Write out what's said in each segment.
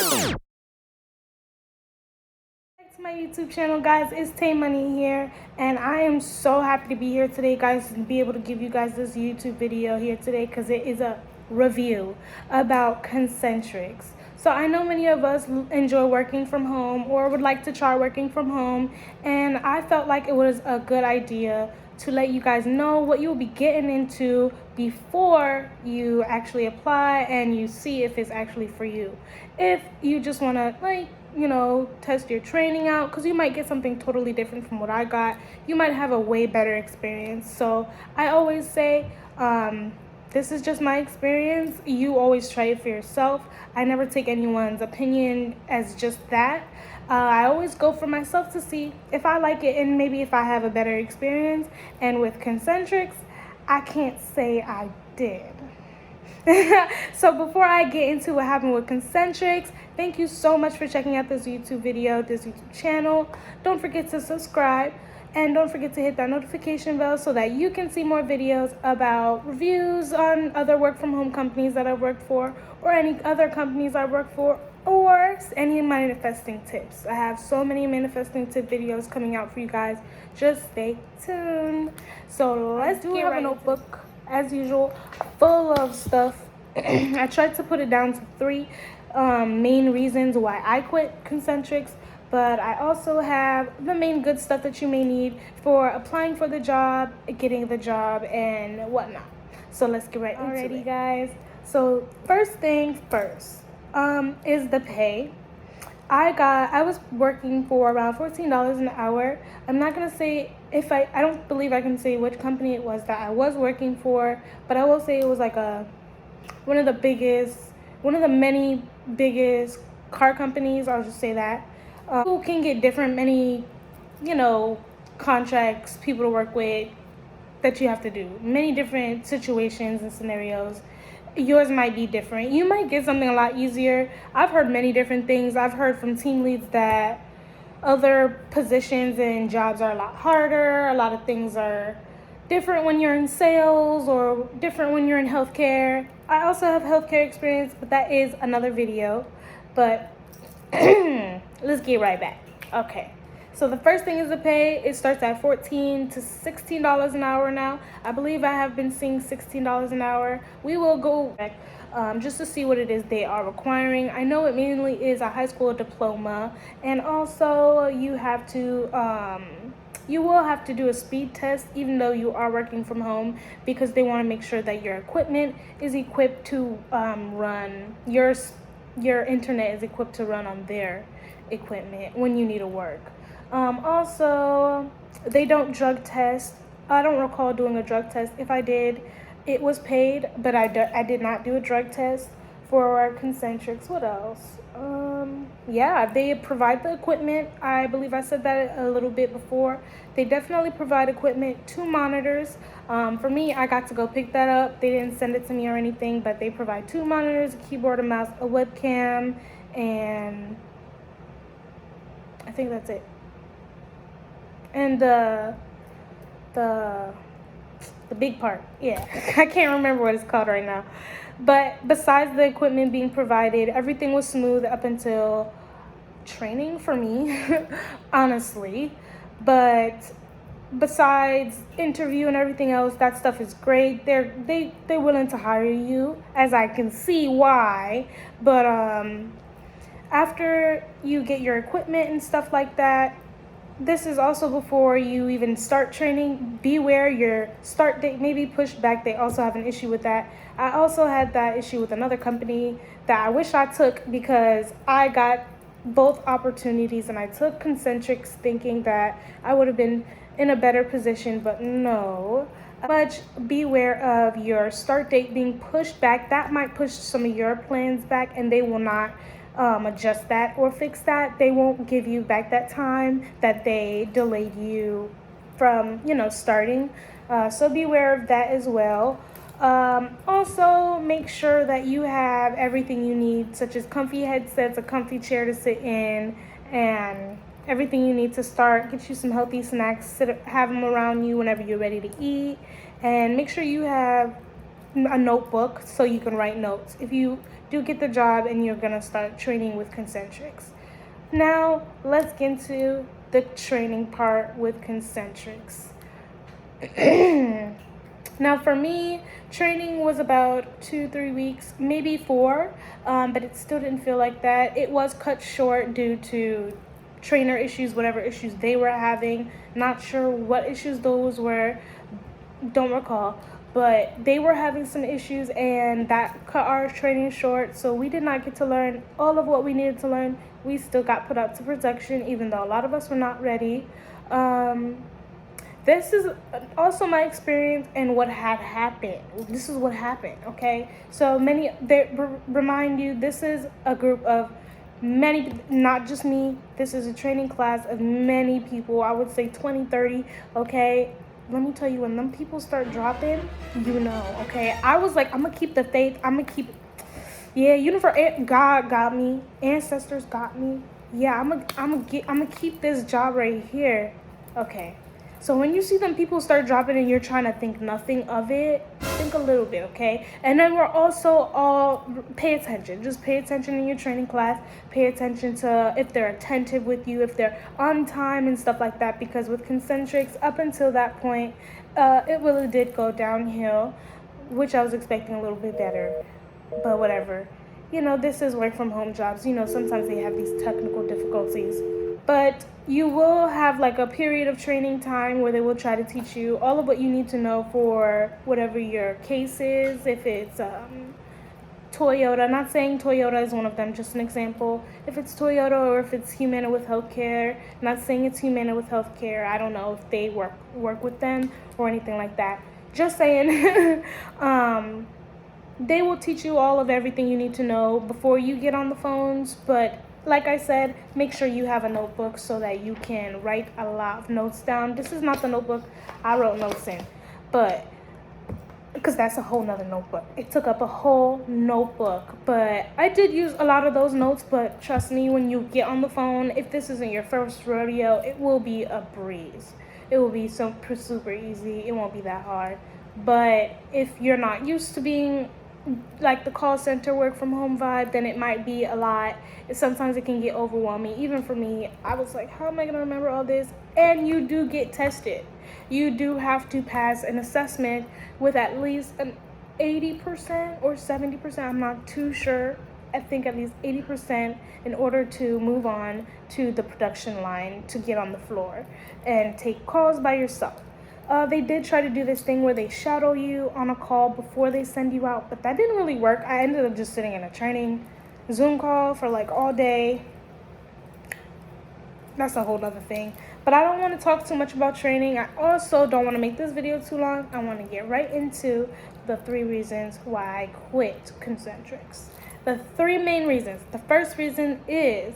Back to my YouTube channel, guys. It's Tay Money here, and I am so happy to be here today, guys, and be able to give you guys this YouTube video here today because it is a review about Concentrix. So I know many of us enjoy working from home or would like to try working from home, and I felt like it was a good idea to let you guys know what you'll be getting into before you actually apply and you see if it's actually for you. If you just want to test your training out, because you might get something totally different from what I got. You might have a way better experience. So I always say, this is just my experience. You always try it for yourself. I never take anyone's opinion as just that. I always go for myself to see if I like it and maybe if I have a better experience. And with Concentrix, I can't say I did. So before I get into what happened with Concentrix, thank you so much for checking out this YouTube video, this YouTube channel. Don't forget to subscribe and don't forget to hit that notification bell so that you can see more videos about reviews on other work from home companies that I've worked for or any other companies I work for, or any manifesting tips. I have so many manifesting tip videos coming out for you guys. Just stay tuned. So let's get right. A notebook as usual full of stuff. I tried to put it down to 3 main reasons why I quit Concentrix, but I also have the main good stuff that you may need for applying for the job, getting the job, and whatnot. So let's get right into it, guys. So first thing first is the pay. I was working for around $14 an hour. I'm not gonna say if I don't believe I can say which company it was that I was working for, but I will say it was like one of the many biggest car companies. I'll just say that. People can get many contracts, people to work with that you have to do. Many different situations and scenarios. Yours might be different. You might get something a lot easier. I've heard many different things. I've heard from team leads that other positions and jobs are a lot harder. A lot of things are different when you're in sales or different when you're in healthcare. I also have healthcare experience, but that is another video. But let's get right back. Okay. So the first thing is the pay. It starts at $14 to $16 an hour now. I believe I have been seeing $16 an hour. We will go back just to see what it is they are requiring. I know it mainly is a high school diploma, and also you will have to do a speed test even though you are working from home, because they want to make sure that your equipment is equipped to run your internet is equipped to run on their equipment when you need to work. Also, they don't drug test. I don't recall doing a drug test. If I did, it was paid, but I did not do a drug test for Concentrix. What else? Yeah, they provide the equipment. I believe I said that a little bit before. They definitely provide equipment, 2 monitors. For me, I got to go pick that up. They didn't send it to me or anything, but they provide 2 monitors, a keyboard, a mouse, a webcam, and I think that's it. And the big part, yeah, I can't remember what it's called right now. But besides the equipment being provided, everything was smooth up until training for me, honestly. But besides interview and everything else, that stuff is great. They're willing to hire you, as I can see why. But after you get your equipment and stuff like that, this is also before you even start training. Beware your start date may be pushed back. They also have an issue with that. I also had that issue with another company that I wish I took, because I got both opportunities and I took Concentrix thinking that I would have been in a better position, but no. Much beware of your start date being pushed back. That might push some of your plans back, and they will not adjust that or fix that. They won't give you back that time that they delayed you from starting. So beware of that as well. Also, make sure that you have everything you need, such as comfy headsets, a comfy chair to sit in, and everything you need to start. Get you some healthy snacks, have them around you whenever you're ready to eat, and make sure you have a notebook so you can write notes. If you do get the job and you're gonna start training with Concentrix. Now let's get into the training part with Concentrix. Now for me, training was about 2-3 weeks, maybe 4, but it still didn't feel like that. It was cut short due to trainer issues, whatever issues they were having. Not sure what issues those were, don't recall, but they were having some issues and that cut our training short, so we did not get to learn all of what we needed to learn. We still got put out to production even though a lot of us were not ready. This is also my experience and what had happened. This is what happened, okay? So remind you, this is a group of many, not just me. This is a training class of many people. I would say 20, 30, okay? Let me tell you, when them people start dropping, you know, okay? I was like, I'm gonna keep the faith. I'm gonna keep, yeah, God got me. Ancestors got me. Yeah, I'm gonna keep this job right here, okay? So when you see them people start dropping and you're trying to think nothing of it, think a little bit, okay? And then we're also all, pay attention. Just pay attention in your training class. Pay attention to if they're attentive with you, if they're on time and stuff like that. Because with Concentrix, up until that point, it really did go downhill, which I was expecting a little bit better. But whatever. You know, this is work from home jobs. You know, sometimes they have these technical difficulties. But you will have like a period of training time where they will try to teach you all of what you need to know for whatever your case is. If it's Toyota, not saying Toyota is one of them, just an example. If it's Toyota or if it's Humana with healthcare, not saying it's Humana with healthcare. I don't know if they work with them or anything like that. Just saying. They will teach you all of everything you need to know before you get on the phones, but like I said, make sure you have a notebook so that you can write a lot of notes down. This is not the notebook I wrote notes in, but because that's a whole nother notebook. It took up a whole notebook, but I did use a lot of those notes. But trust me, when you get on the phone, if this isn't your first rodeo, it will be a breeze. It will be super easy. It won't be that hard. But if you're not used to being like the call center work from home vibe, then it might be a lot. Sometimes it can get overwhelming. Even for me, I was like, how am I gonna remember all this? And you do get tested. You do have to pass an assessment with at least an 80% or 70%, I'm not too sure. I think at least 80% in order to move on to the production line to get on the floor and take calls by yourself. They did try to do this thing where they shadow you on a call before they send you out, but that didn't really work. I ended up just sitting in a training Zoom call for like all day. That's a whole other thing. But I don't want to talk too much about training. I also don't want to make this video too long. I want to get right into the 3 reasons why I quit Concentrix. The 3 main reasons. The first reason is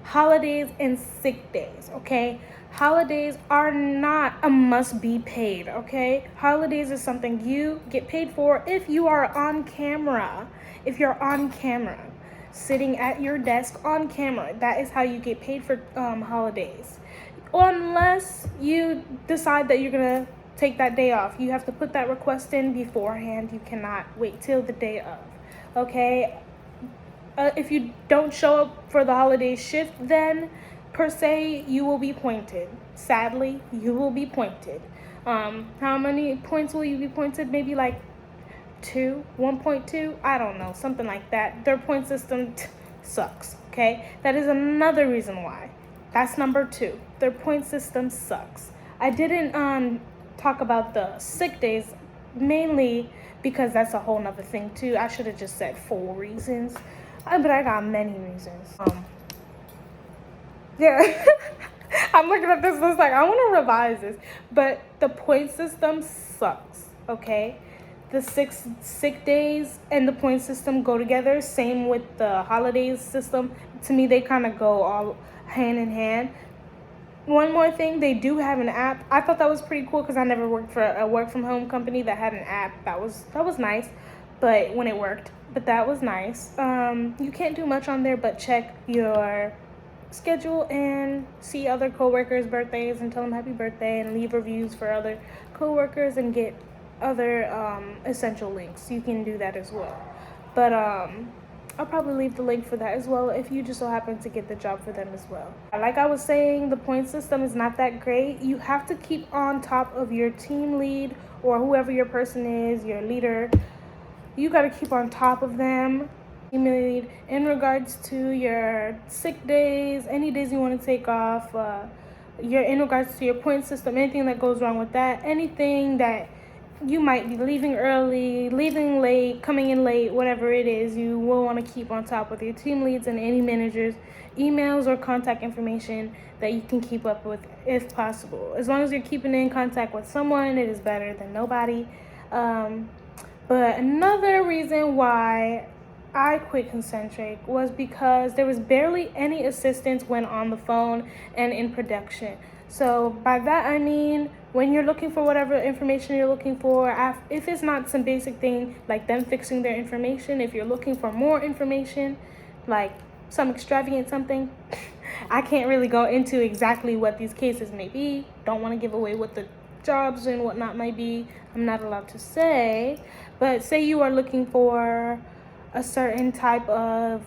holidays and sick days, okay? Holidays are not a must be paid, okay? Holidays is something you get paid for if you are on camera. If you're on camera, sitting at your desk on camera, that is how you get paid for holidays. Unless you decide that you're gonna take that day off. You have to put that request in beforehand. You cannot wait till the day of, okay? If you don't show up for the holiday shift, then per se, you will be pointed. Sadly, you will be pointed. How many points will you be pointed? Maybe like 1.2? I don't know, something like that. Their point system sucks, okay? That is another reason why. That's number 2. Their point system sucks. I didn't talk about the sick days mainly because that's a whole nother thing too. I should have just said 4 reasons, but I got many reasons. Yeah. I'm looking at this list like I want to revise this, but the point system sucks, okay? The sick days and the point system go together. Same with the holidays system. To me, they kind of go all hand in hand. One more thing, they do have an app. I thought that was pretty cool because I never worked for a work from home company that had an app. That was nice, but when it worked, but that was nice. You can't do much on there but check your schedule and see other coworkers' birthdays and tell them happy birthday and leave reviews for other coworkers and get other essential links. You can do that as well. But I'll probably leave the link for that as well if you just so happen to get the job for them as well. Like I was saying, the point system is not that great. You have to keep on top of your team lead or whoever your person is, your leader. You got to keep on top of them. Team lead in regards to your sick days, any days you want to take off, in regards to your point system, anything that goes wrong with that, anything that you might be leaving early, leaving late, coming in late, whatever it is, you will want to keep on top with your team leads and any managers' emails or contact information that you can keep up with if possible. As long as you're keeping in contact with someone, it is better than nobody. But another reason why I quit Concentrix was because there was barely any assistance when on the phone and in production. So by that I mean, when you're looking for whatever information you're looking for, if it's not some basic thing like them fixing their information, if you're looking for more information, like some extravagant something, I can't really go into exactly what these cases may be. Don't want to give away what the jobs and whatnot might be. I'm not allowed to say. But say you are looking for a certain type of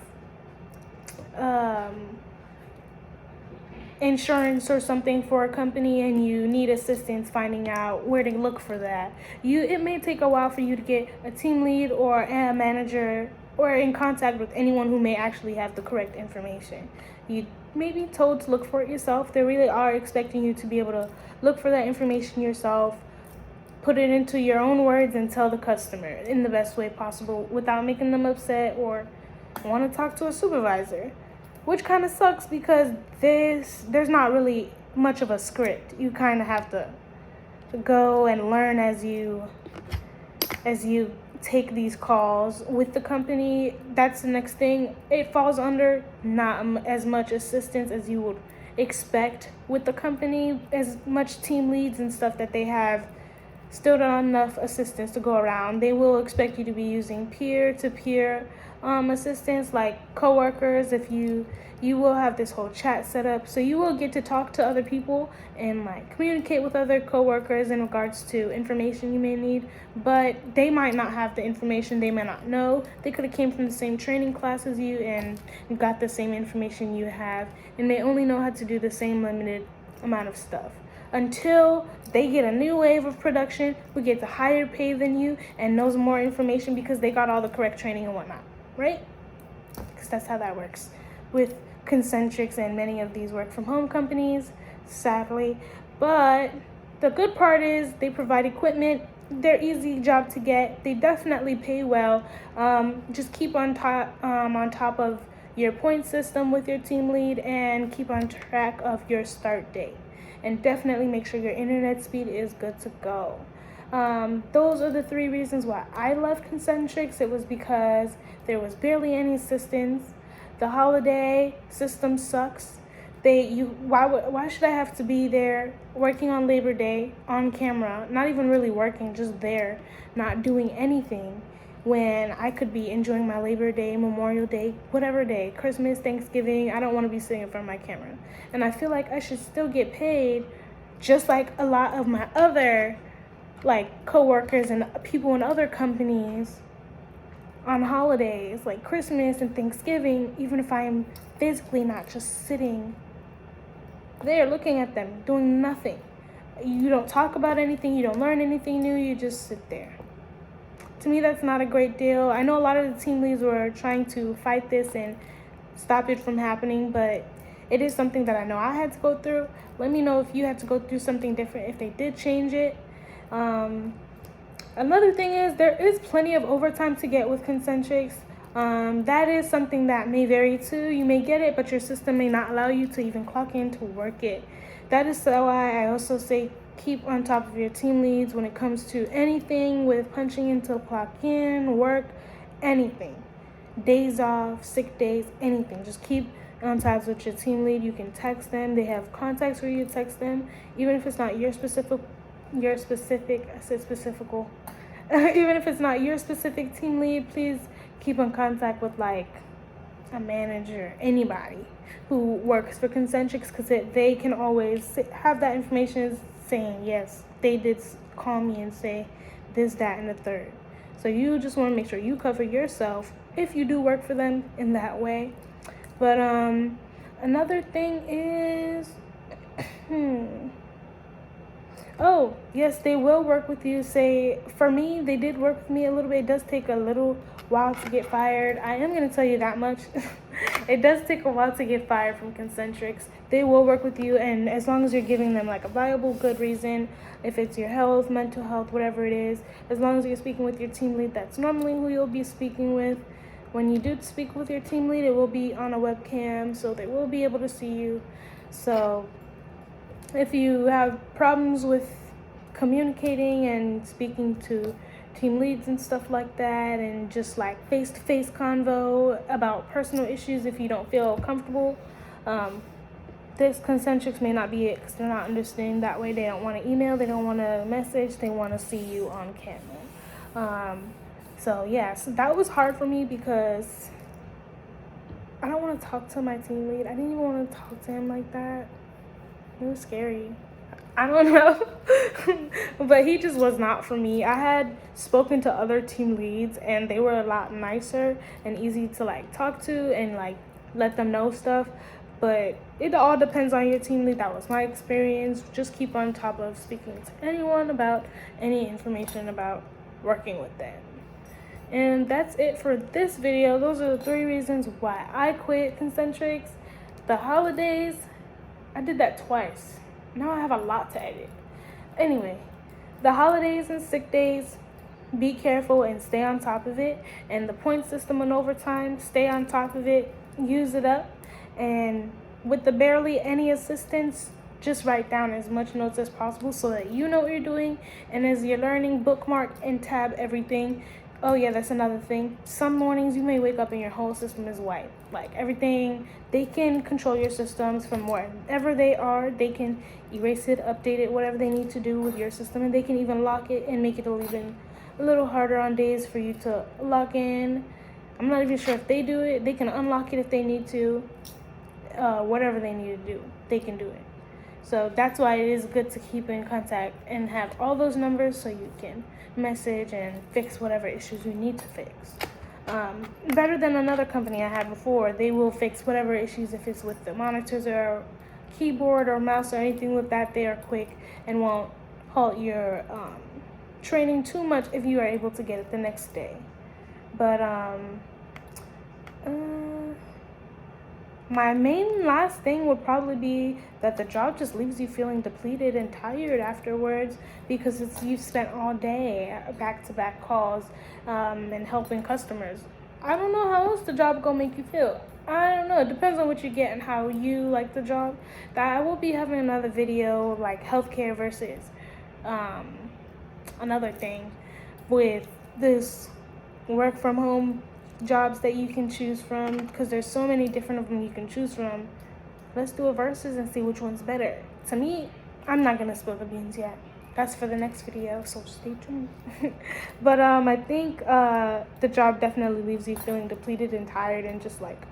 insurance or something for a company and you need assistance finding out where to look for that. It may take a while for you to get a team lead or a manager or in contact with anyone who may actually have the correct information. You may be told to look for it yourself. They really are expecting you to be able to look for that information yourself, put it into your own words, and tell the customer in the best way possible without making them upset or want to talk to a supervisor. Which kind of sucks because there's not really much of a script. You kind of have to go and learn as you take these calls with the company. That's the next thing. It falls under not as much assistance as you would expect with the company, as much team leads and stuff that they have. Still not enough assistance to go around. They will expect you to be using peer-to-peer assistance, like coworkers. If you will have this whole chat set up, so you will get to talk to other people and like communicate with other coworkers in regards to information you may need. But they might not have the information. They might not know. They could have came from the same training class as you and got the same information you have, and they only know how to do the same limited amount of stuff. Until they get a new wave of production who gets a higher pay than you and knows more information because they got all the correct training and whatnot, right? Because that's how that works with Concentrix and many of these work from home companies, sadly. But the good part is they provide equipment. They're easy job to get. They definitely pay well. Just keep on top of your point system with your team lead and keep on track of your start date. And definitely make sure your internet speed is good to go. Those are the 3 reasons why I left Concentrix. It was because there was barely any assistance. The holiday system sucks. Why should I have to be there working on Labor Day on camera, not even really working, just there, not doing anything, when I could be enjoying my Labor Day, Memorial Day, whatever day, Christmas, Thanksgiving. I don't want to be sitting in front of my camera. And I feel like I should still get paid just like a lot of my other like coworkers and people in other companies on holidays like Christmas and Thanksgiving, even if I am physically not just sitting there looking at them, doing nothing. You don't talk about anything, you don't learn anything new, you just sit there. To me, that's not a great deal. I know a lot of the team leads were trying to fight this and stop it from happening, but it is something that I know I had to go through. Let me know if you had to go through something different, if they did change it. Another thing is there is plenty of overtime to get with Concentrix. That is something that may vary too. You may get it, but your system may not allow you to even clock in to work it. That is why I also say keep on top of your team leads when it comes to anything with punching in to clock in, work, anything. Days off, sick days, anything. Just keep on tabs with your team lead. You can text them. They have contacts where you text them, even if it's not your specific, I said specifical. Even if it's not your specific team lead, please keep in contact with like a manager, anybody who works for Concentrix, because they can always have that information saying, yes, they did call me and say this, that, and the third. So you just want to make sure you cover yourself if you do work for them in that way. But another thing is oh, yes, they will work with you. Say, for me, they did work with me a little bit. It does take a little while to get fired. I am going to tell you that much. It does take a while to get fired from Concentrix. They will work with you, and as long as you're giving them like a viable, good reason, if it's your health, mental health, whatever it is, as long as you're speaking with your team lead, that's normally who you'll be speaking with. When you do speak with your team lead, it will be on a webcam, so they will be able to see you. So if you have problems with communicating and speaking to team leads and stuff like that, and just like face-to-face convo about personal issues, if you don't feel comfortable, this Concentrix may not be it, because they're not understanding that way. They don't want to email, they don't want to message, they want to see you on camera. So yeah, so that was hard for me because I don't want to talk to my team lead. I didn't even want to talk to him like that. It was scary. I don't know. But he just was not for me. I had spoken to other team leads, and they were a lot nicer and easy to like talk to and like let them know stuff. But it all depends on your team lead. That was my experience. Just keep on top of speaking to anyone about any information about working with them. And that's it for this video. Those are the 3 reasons why I quit Concentrix. The holidays, I did that twice. Now I have a lot to edit. Anyway, the holidays and sick days, be careful and stay on top of it. And the point system and overtime, stay on top of it, use it up. And with the barely any assistance, just write down as much notes as possible so that you know what you're doing. And as you're learning, bookmark and tab everything. Oh yeah, that's another thing. Some mornings you may wake up and your whole system is white. Like everything, they can control your systems from wherever they are. They can erase it, update it, whatever they need to do with your system. And they can even lock it and make it even a little harder on days for you to log in. I'm not even sure if they do it. They can unlock it if they need to. Whatever they need to do, they can do it. So that's why it is good to keep in contact and have all those numbers so you can message and fix whatever issues you need to fix. Better than another company I had before. They will fix whatever issues. If it's with the monitors or keyboard or mouse or anything with that, they are quick and won't halt your training too much if you are able to get it the next day. But my main last thing would probably be that the job just leaves you feeling depleted and tired afterwards, because you've spent all day back-to-back calls and helping customers. I don't know how else the job gonna make you feel. I don't know. It depends on what you get and how you like the job. That I will be having another video like healthcare versus another thing with this work from home jobs that you can choose from, because there's so many different of them you can choose from. Let's do a versus and see which one's better. To me, I'm not gonna spill the beans yet. That's for the next video, so stay tuned. But I think the job definitely leaves you feeling depleted and tired and just like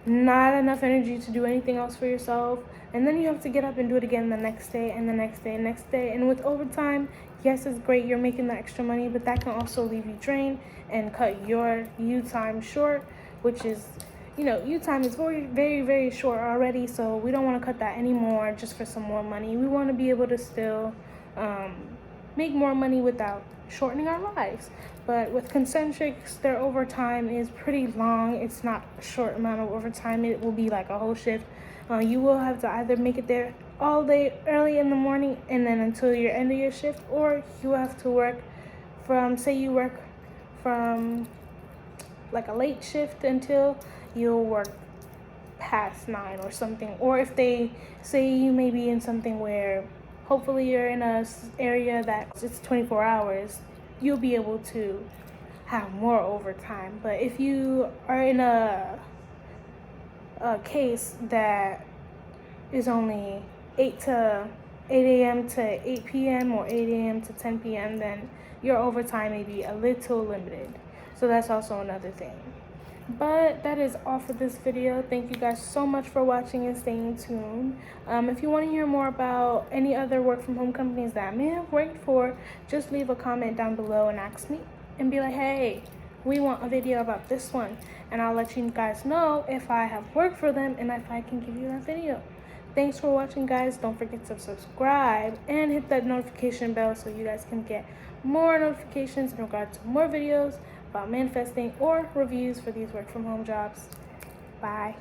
not enough energy to do anything else for yourself. And then you have to get up and do it again the next day and the next day and next day. And with overtime, yes, it's great, you're making the extra money, but that can also leave you drained and cut your U time short, which is, you know, U time is very, very, very short already, so we don't want to cut that anymore just for some more money. We want to be able to still make more money without shortening our lives. But with Concentrix, their overtime is pretty long. It's not a short amount of overtime. It will be like a whole shift. You will have to either make it there all day early in the morning and then until your end of your shift, or you have to work from, say you work from like a late shift until you'll work past 9 or something. Or if they say you may be in something where hopefully you're in a area that it's 24 hours, you'll be able to have more overtime. But if you are in a case that is only 8 a.m. to 8 p.m. or 8 a.m. to 10 p.m., then your overtime may be a little limited. So that's also another thing. But that is all for this video. Thank you guys so much for watching and staying tuned. If you want to hear more about any other work from home companies that I may have worked for, just leave a comment down below and ask me and be like, hey, we want a video about this one, and I'll let you guys know if I have work for them and if I can give you that video. Thanks for watching, guys. Don't forget to subscribe and hit that notification bell so you guys can get more notifications in regard to more videos about manifesting or reviews for these work from home jobs. Bye.